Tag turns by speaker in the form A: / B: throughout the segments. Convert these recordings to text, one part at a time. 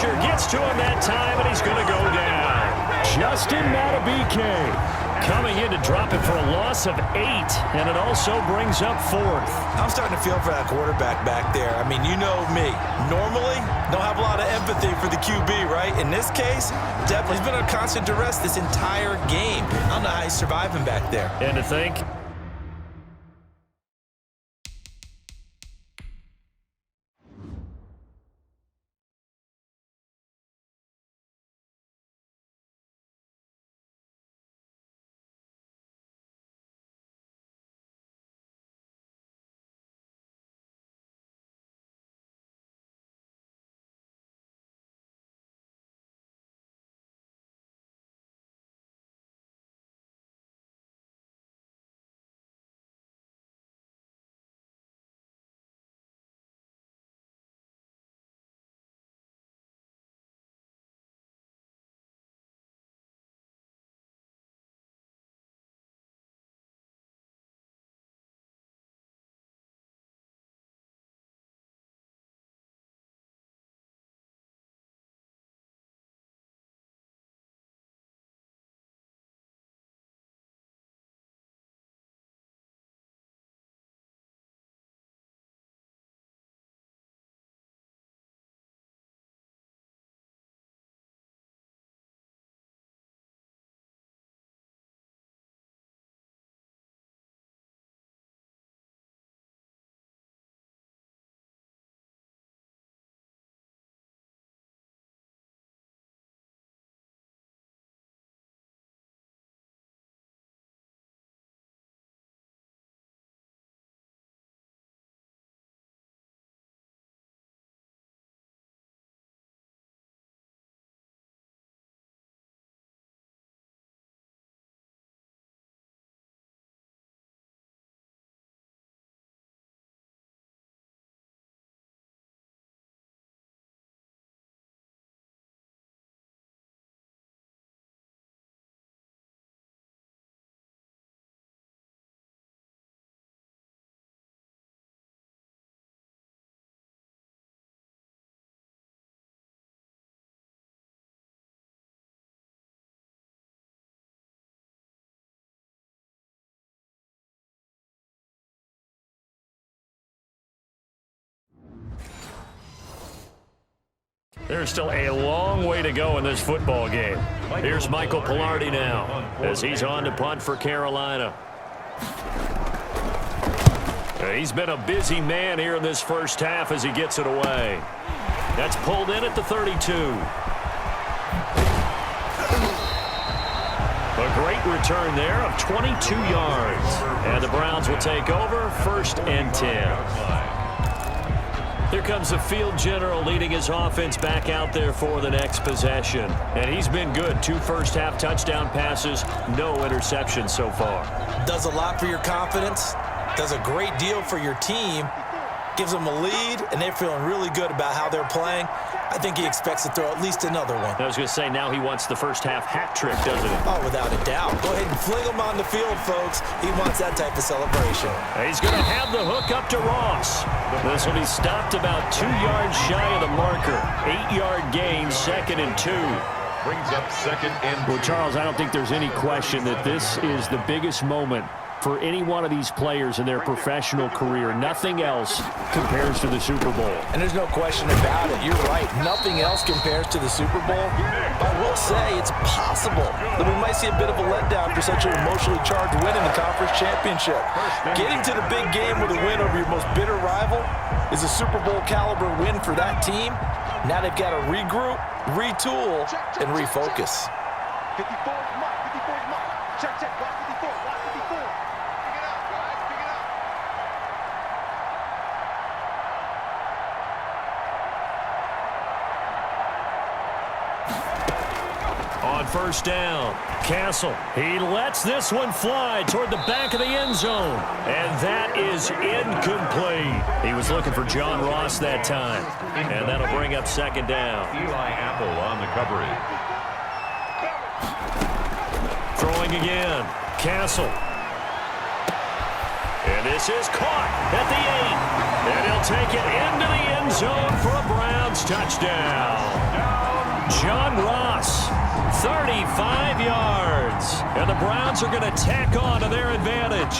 A: pressure gets to him that time, and he's going to go down. Justin Madubuike coming in to drop it for a loss of 8, and it also brings up 4th.
B: I'm starting to feel for that quarterback back there. I mean, you know me. Normally, don't have a lot of empathy for the QB, right? In this case, definitely he's been under constant duress this entire game. I don't know how he's surviving back there.
A: And to think, there's still a long way to go in this football game. Here's Michael Pilardi now as he's on to punt for Carolina. He's been a busy man here in this first half as he gets it away. That's pulled in at the 32. A great return there of 22 yards. And the Browns will take over 1st and 10. Here comes the field general leading his offense back out there for the next possession. And he's been good. 2 first-half touchdown passes, no interceptions so far.
B: Does a lot for your confidence. Does a great deal for your team. Gives them a lead, and they're feeling really good about how they're playing. I think he expects to throw at least another one.
A: I was going to say, now he wants the first-half hat trick, doesn't he?
B: Oh, without a doubt. Go ahead and fling him on the field, folks. He wants that type of celebration.
A: He's going to have the hook up to Ross. This will be stopped about 2 yards shy of the marker. 8-yard gain, 2nd and 2.
C: Brings up 2nd and 2.
A: Well, Charles, I don't think there's any question that this is the biggest moment for any one of these players in their professional career. Nothing else compares to the Super Bowl.
B: And there's no question about it. You're right. Nothing else compares to the Super Bowl. I will say it's possible that we might see a bit of a letdown for such an emotionally charged win in the conference championship. Getting to the big game with a win over your most bitter rival is a Super Bowl caliber win for that team. Now they've got to regroup, retool, and refocus.
C: 54 mark, 54 mark. Check, block 54, block 54. Pick it up, guys, pick it up.
A: On 1st down, Castle. He lets this one fly toward the back of the end zone. And that is incomplete. He was looking for John Ross that time. And that'll bring up 2nd down.
C: Eli Apple on the coverage.
A: Throwing again. Castle. And this is caught at the 8. And he'll take it into the end zone for a Browns touchdown. John Ross, 35 yards. And the Browns are going to tack on to their advantage.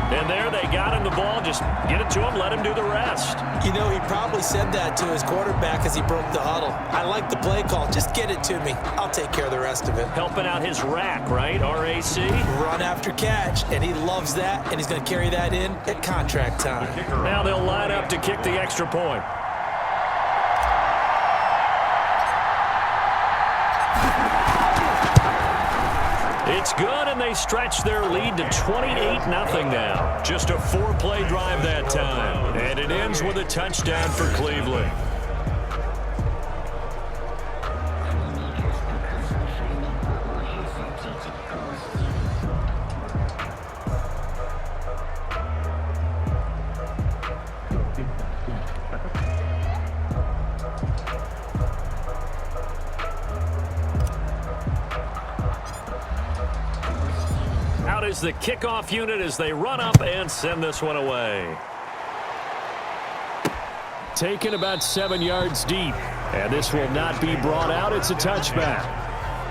A: And there they got him the ball. Just get it to him, let him do the rest.
D: You know, he probably said that to his quarterback as he broke the huddle. I like the play call. Just get it to me. I'll take care of the rest of it.
A: Helping out his rack, right? R-A-C?
D: Run after catch, and he loves that, and he's going to carry that in at contract time.
A: Now they'll line up to kick the extra point. It's good, and they stretch their lead to 28-0 now. Just a 4-play drive that time. And it ends with a touchdown for Cleveland. Is the kickoff unit as they run up and send this one away. Taken about 7 yards deep, and this will not be brought out. It's a touchback.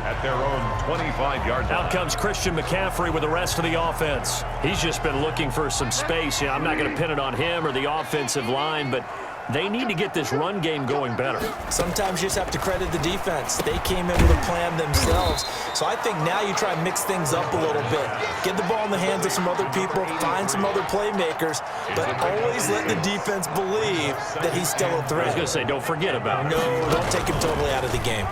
E: At their own 25-yard line.
A: Out comes Christian McCaffrey with the rest of the offense. He's just been looking for some space. I'm not going to pin it on him or the offensive line, but they need to get this run game going better.
D: Sometimes you just have to credit the defense. They came in with a plan themselves. So I think now you try and mix things up a little bit. Get the ball in the hands of some other people, find some other playmakers, but always let the defense believe that he's still a threat.
A: I was going to say, don't forget about him.
D: No, don't take him totally out of the game.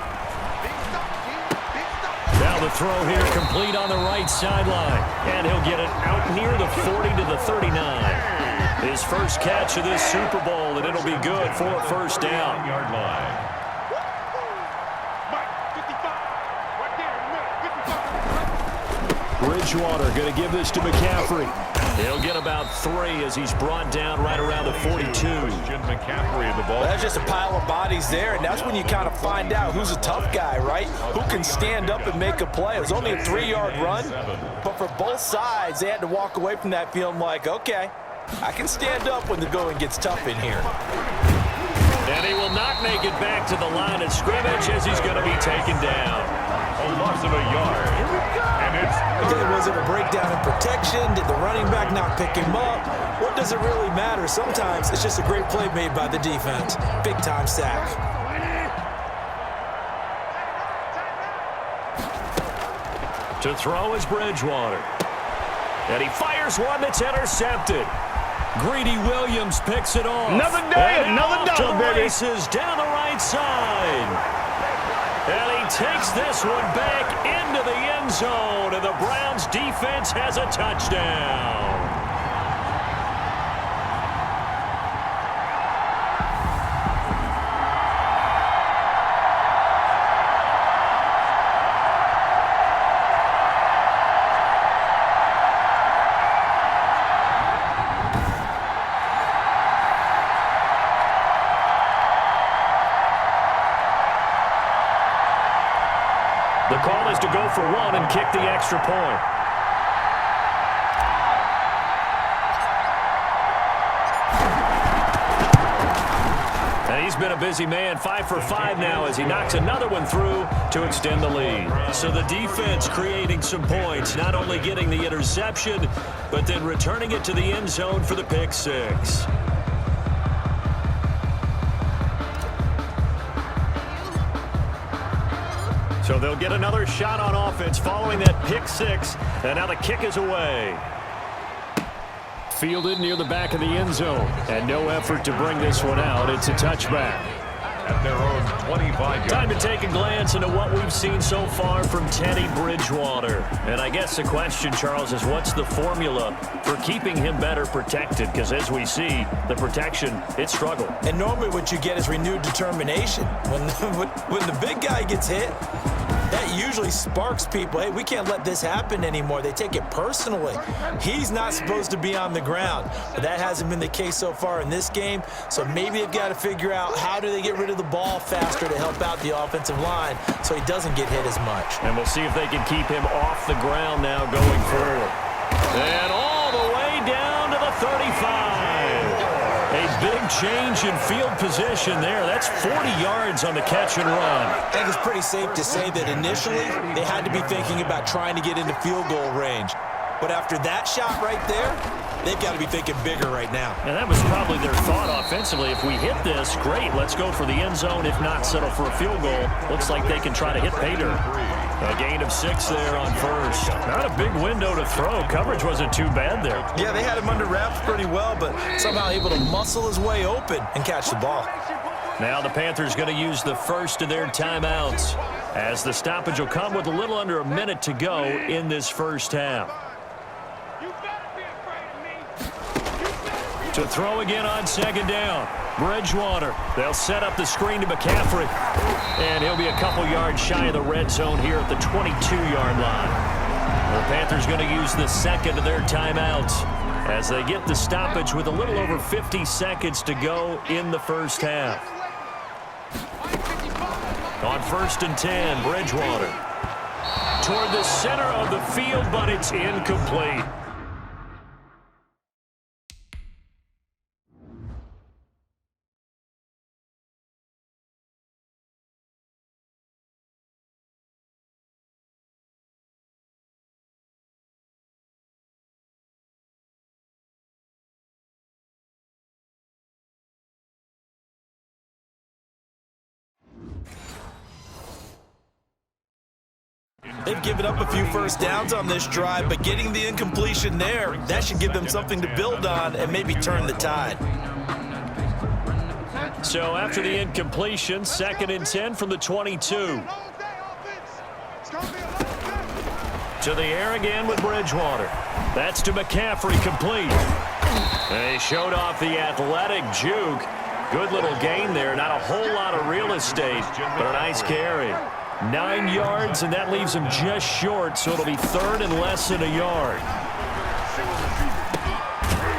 A: Now the throw here complete on the right sideline. And he'll get it out near the 40 to the 39. His first catch of this Super Bowl, and it'll be good for a first down.
E: Yard line.
A: Bridgewater going to give this to McCaffrey. He'll get about 3 as he's brought down right around the 42.
E: Christian McCaffrey the ball.
B: Well, that's just a pile of bodies there, and that's when you kind of find out who's a tough guy, right? Who can stand up and make a play. It was only a 3-yard run, but for both sides, they had to walk away from that feeling like, okay, I can stand up when the going gets tough in here.
A: And he will not make it back to the line of scrimmage as he's going to be taken down.
E: A loss of a yard. And
D: Was it a breakdown in protection? Did the running back not pick him up? What does it really matter? Sometimes it's just a great play made by the defense. Big-time sack.
A: To throw is Bridgewater. And he fires one that's intercepted. Greedy Williams picks it off.
F: Another day, another dog, baby.
A: Races down the right side. And he takes this one back into the end zone, and the Browns defense has a touchdown. The call is to go for one and kick the extra point. And he's been a busy man, 5 for 5 now as he knocks another one through to extend the lead. So the defense creating some points, not only getting the interception, but then returning it to the end zone for the pick six. So they'll get another shot on offense following that pick six, and now the kick is away. Fielded near the back of the end zone, and no effort to bring this one out. It's a touchback.
E: At their own 25-yard.
A: Time to take a glance into what we've seen so far from Teddy Bridgewater. And I guess the question, Charles, is what's the formula for keeping him better protected? Because as we see, the protection, it struggled.
D: And normally what you get is renewed determination. When the big guy gets hit, that usually sparks people. Hey, we can't let this happen anymore. They take it personally. He's not supposed to be on the ground. But that hasn't been the case so far in this game. So maybe they've got to figure out how do they get rid of the ball faster to help out the offensive line so he doesn't get hit as much.
A: And we'll see if they can keep him off the ground now going forward. And all the way down to the 35. A Big change in field position there. That's 40 yards on the catch and run.
D: I think it's pretty safe to say that initially they had to be thinking about trying to get into field goal range. But after that shot right there, they've got to be thinking bigger right now.
A: And that was probably their thought offensively. If we hit this, great, let's go for the end zone. If not, settle for a field goal. Looks like they can try to hit pay dirt. A gain of 6 there on first. Not a big window to throw. Coverage wasn't too bad there.
D: Yeah, they had him under wraps pretty well, but somehow able to muscle his way open and catch the ball.
A: Now the Panthers going to use the first of their timeouts, as the stoppage will come with a little under a minute to go in this first half. To throw again on second down. Bridgewater. They'll set up the screen to McCaffrey. And he'll be a couple yards shy of the red zone here at the 22-yard line. The Panthers going to use the second of their timeouts as they get the stoppage with a little over 50 seconds to go in the first half. On 1st and 10, Bridgewater. Toward the center of the field, but it's incomplete.
D: They've given up a few first downs on this drive, but getting the incompletion there, that should give them something to build on and maybe turn the tide.
A: So after the incompletion, 2nd and 10 from the 22. To the air again with Bridgewater. That's to McCaffrey, complete. They showed off the athletic juke. Good little gain there. Not a whole lot of real estate, but a nice carry. 9 yards, and that leaves him just short, so it'll be 3rd and less than a yard.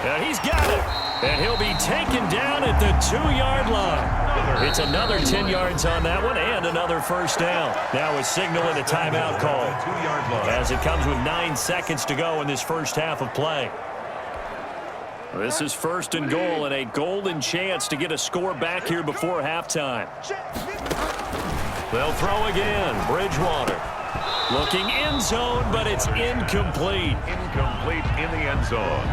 A: And he's got it. And he'll be taken down at the 2-yard line. It's another 10 yards on that one and another first down. Now a signal and a timeout call as it comes with 9 seconds to go in this first half of play. This is 1st and goal and a golden chance to get a score back here before halftime. They'll throw again. Bridgewater looking end zone, but it's incomplete.
E: Incomplete in the end zone.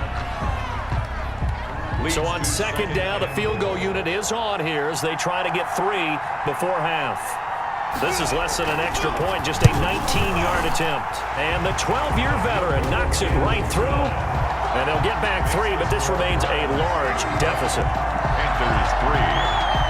A: So on 2nd down, the field goal unit is on here as they try to get 3 before half. This is less than an extra point, just a 19-yard attempt. And the 12-year veteran knocks it right through. And they'll get back 3, but this remains a large deficit.
E: Panthers 3.